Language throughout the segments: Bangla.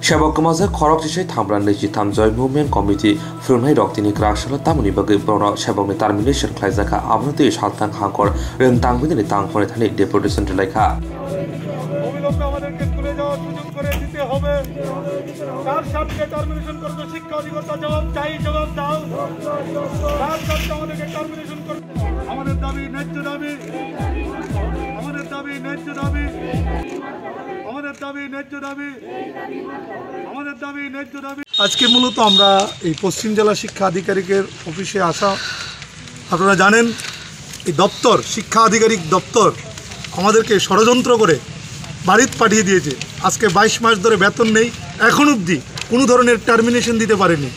Shabak Maza Korok Jay Tambran Legitam Joy Movement Committee from Hiroctini Krashala Tamuni Bagi Bora Shabak Termination Klazaka Abnati Shaltan Hankor Rentang within the tank for a deputation to like her. আজকে মূলত আমরা এই পশ্চিম জেলা শিক্ষা আধিকারিকের অফিসে আসা। আপনারা জানেন এই দপ্তর শিক্ষা আধিকারিক দপ্তর আমাদেরকে ষড়যন্ত্র করে বাড়িতে পাঠিয়ে দিয়েছে। আজকে 22 মাস ধরে বেতন নেই, এখন অবধি কোনো ধরনের টার্মিনেশন দিতে পারেনি।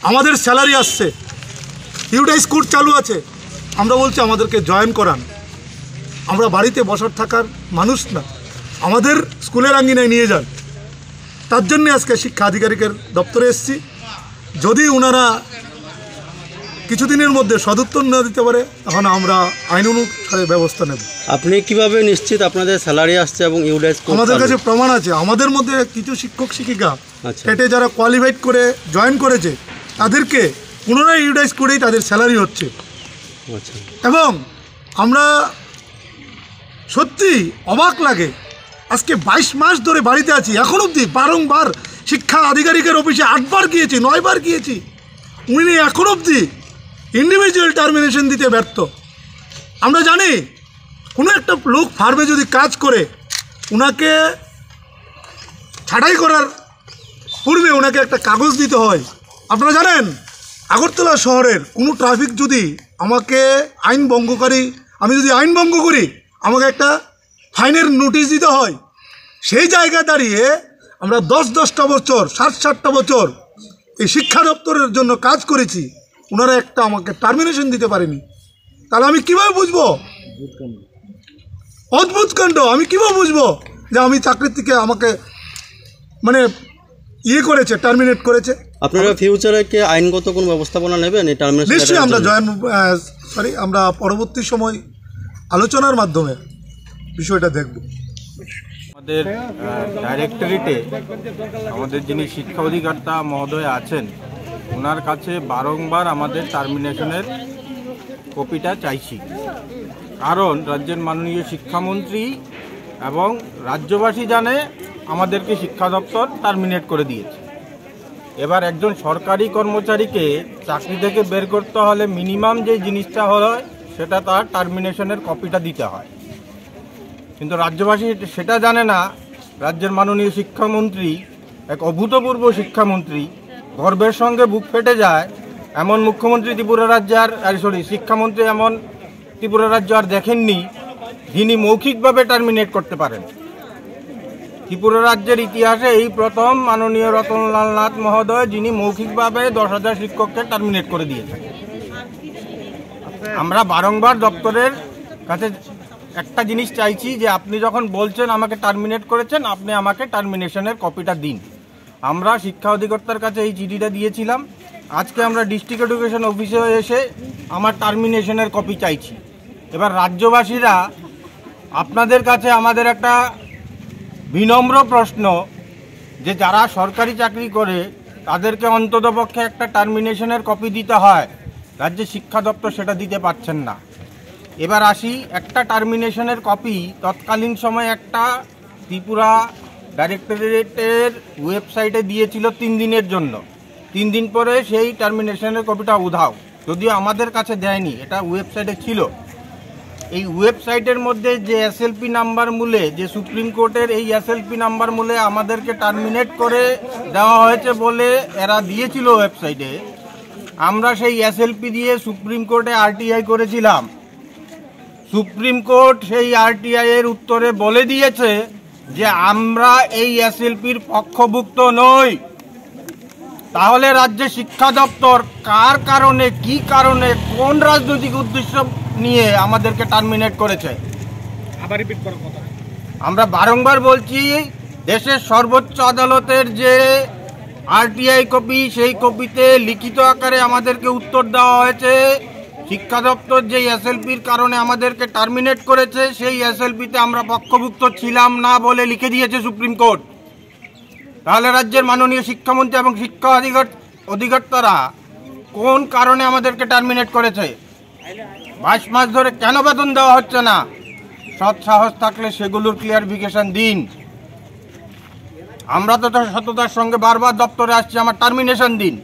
আমাদের স্যালারি আসছে, ইউডাই স্কুল চালু আছে, আমরা বলছি আমাদেরকে জয়েন করান। আমরা বাড়িতে বসার থাকার মানুষ না, আমাদের স্কুলের আঙ্গিনায় নিয়ে যান। তার জন্য আজকে শিক্ষা আধিকারিকের দপ্তরে এসেছি। যদি ওনারা কিছুদিনের মধ্যে সদুত্তর না দিতে পারে তখন আমরা আইন অনুসারে ব্যবস্থা নেব। আপনি কিভাবে নিশ্চিত আপনাদের স্যালারি আসছে এবং ইউডাই স্কুল? আমাদের কাছে প্রমাণ আছে। আমাদের মধ্যে কিছু শিক্ষক শিক্ষিকা টেটে যারা কোয়ালিফাইড করে জয়েন করেছে তাদেরকে পুনরায় ইউডাই স্কুলেই তাদের স্যালারি হচ্ছে। এবং আমরা সত্যি অবাক লাগে, আজকে 22 মাস ধরে বাড়িতে আছি, এখন অবধি বারংবার শিক্ষা আধিকারিকের অফিসে 8 বার গিয়েছি, 9 বার গিয়েছি, উনি এখন অবধি ইন্ডিভিজুয়াল টার্মিনেশন দিতে ব্যর্থ। আমরা জানি কোনো একটা লোক ফার্মে যদি কাজ করে ওনাকে ছাঁটাই করার পূর্বে ওনাকে একটা কাগজ দিতে হয়। আপনারা জানেন আগরতলা শহরের কোনো ট্রাফিক যদি আমাকে আইন ভঙ্গকারী, আমি যদি আইন ভঙ্গ করি আমাকে একটা ফাইনের নোটিশ দিতে হয়। সেই জায়গায় দাঁড়িয়ে আমরা 10-10টা বছর 60-60টা বছর এই শিক্ষা দপ্তরের জন্য কাজ করেছি, ওনারা একটা আমাকে টার্মিনেশন দিতে পারেনি। তাহলে আমি কীভাবে বুঝবো? অদ্ভুত কাণ্ড। আমি কীভাবে বুঝবো যে আমি চাকরির থেকে আমাকে মানে করেছে, টার্মিনেট করেছে? আপনারা ফিউচারে কি আইনগত কোনো ব্যবস্থাপনা নেবেন এই টার্মিনেশন? নিশ্চয়ই আমরা পরবর্তী সময় আলোচনার মাধ্যমে বিষয়টা দেখব। আমাদের ডাইরেক্টরেটে আমাদের যিনি শিক্ষা অধিকর্তা মহোদয় আছেন ওনার কাছে বারংবার আমাদের টার্মিনেশনের কপিটা চাইছি, কারণ রাজ্যের মাননীয় শিক্ষামন্ত্রী এবং রাজ্যবাসী জানে আমাদেরকে শিক্ষা দপ্তর টার্মিনেট করে দিয়েছে। এবার একজন সরকারি কর্মচারীকে চাকরি থেকে বের করতে হলে মিনিমাম যে জিনিসটা হয় সেটা তার টার্মিনেশনের কপিটা দিতে হয়, কিন্তু রাজ্যবাসী সেটা জানে না। রাজ্যের মাননীয় শিক্ষামন্ত্রী এক অভূতপূর্ব শিক্ষামন্ত্রী, গর্বের সঙ্গে বুক ফেটে যায় এমন মুখ্যমন্ত্রী ত্রিপুরা রাজ্যের শিক্ষামন্ত্রী এমন ত্রিপুরা রাজ্য আর দেখেননি যিনি মৌখিকভাবে টার্মিনেট করতে পারেন। ত্রিপুরা রাজ্যের ইতিহাসে এই প্রথম মাননীয় রতনলাল নাথ মহোদয় যিনি মৌখিকভাবে 10,000 শিক্ষককে টার্মিনেট করে দিয়েছেন। আমরা বারংবার দপ্তরের কাছে একটা জিনিস চাইছি যে আপনি যখন বলছেন আমাকে টার্মিনেট করেছেন, আপনি আমাকে টার্মিনেশনের কপিটা দিন। আমরা শিক্ষা অধিকর্তার কাছে এই চিঠিটা দিয়েছিলাম। আজকে আমরা ডিস্ট্রিক্ট এডুকেশন অফিসে এসে আমার টার্মিনেশনের কপি চাইছি। এবার রাজ্যবাসীরা আপনাদের কাছে আমাদের একটা বিনম্র প্রশ্ন যে যারা সরকারি চাকরি করে তাদেরকে অন্ততপক্ষে একটা টার্মিনেশনের কপি দিতে হয়, রাজ্যের শিক্ষা দপ্তর সেটা দিতে পারছেন না। এবার আসি, একটা টার্মিনেশনের কপি তৎকালীন সময় একটা ত্রিপুরা ডাইরেক্টরেটের ওয়েবসাইটে দিয়েছিল 3 দিনের জন্য। 3 দিন পরে সেই টার্মিনেশনের কপিটা উধাও, যদিও আমাদের কাছে দেয়নি, এটা ওয়েবসাইটে ছিল। এই ওয়েবসাইটের মধ্যে যে এসএলপি নাম্বার মূলে, যে সুপ্রিম কোর্টের এই এসএলপি নাম্বার মূলে আমাদেরকে টার্মিনেট করে দেওয়া হয়েছে বলে এরা দিয়েছিল ওয়েবসাইটে, আমরা সেই এসএলপি দিয়ে সুপ্রিম কোর্টে আরটিআই করেছিলাম। সুপ্রিম কোর্ট সেই আরটিআই এর উত্তরে বলে দিয়েছে যে আমরা এই এসএলপির পক্ষভুক্ত নই। তাহলে রাজ্যের শিক্ষা দপ্তর কার কারণে, কি কারণে, কোন রাজনৈতিক উদ্দেশ্য নিয়ে আমাদেরকে টার্মিনেট করেছে? আমরা বারংবার বলছি, দেশের সর্বোচ্চ আদালতের যে আরটিআই কপি, সেই কপিতে লিখিত আকারে আমাদেরকে উত্তর দেওয়া হয়েছে শিক্ষা দপ্তর যে এসএলপির কারণে আমাদেরকে টার্মিনেট করেছে সেই এসএলপিতে আমরা পক্ষভুক্ত ছিলাম না বলে লিখে দিয়েছে সুপ্রিম কোর্ট। তাহলে রাজ্যের মাননীয় শিক্ষামন্ত্রী এবং শিক্ষা অধিকর্তারা কোন কারণে আমাদেরকে টার্মিনেট করেছে? 22 মাস ধরে কেন বেতন দেওয়া হচ্ছে না? সৎ সাহস থাকলে সেগুলোর ক্লিয়ারিফিকেশন দিন। আমরা তো সততার সঙ্গে বারবার দপ্তরে আসছি, আমার টার্মিনেশন দিন।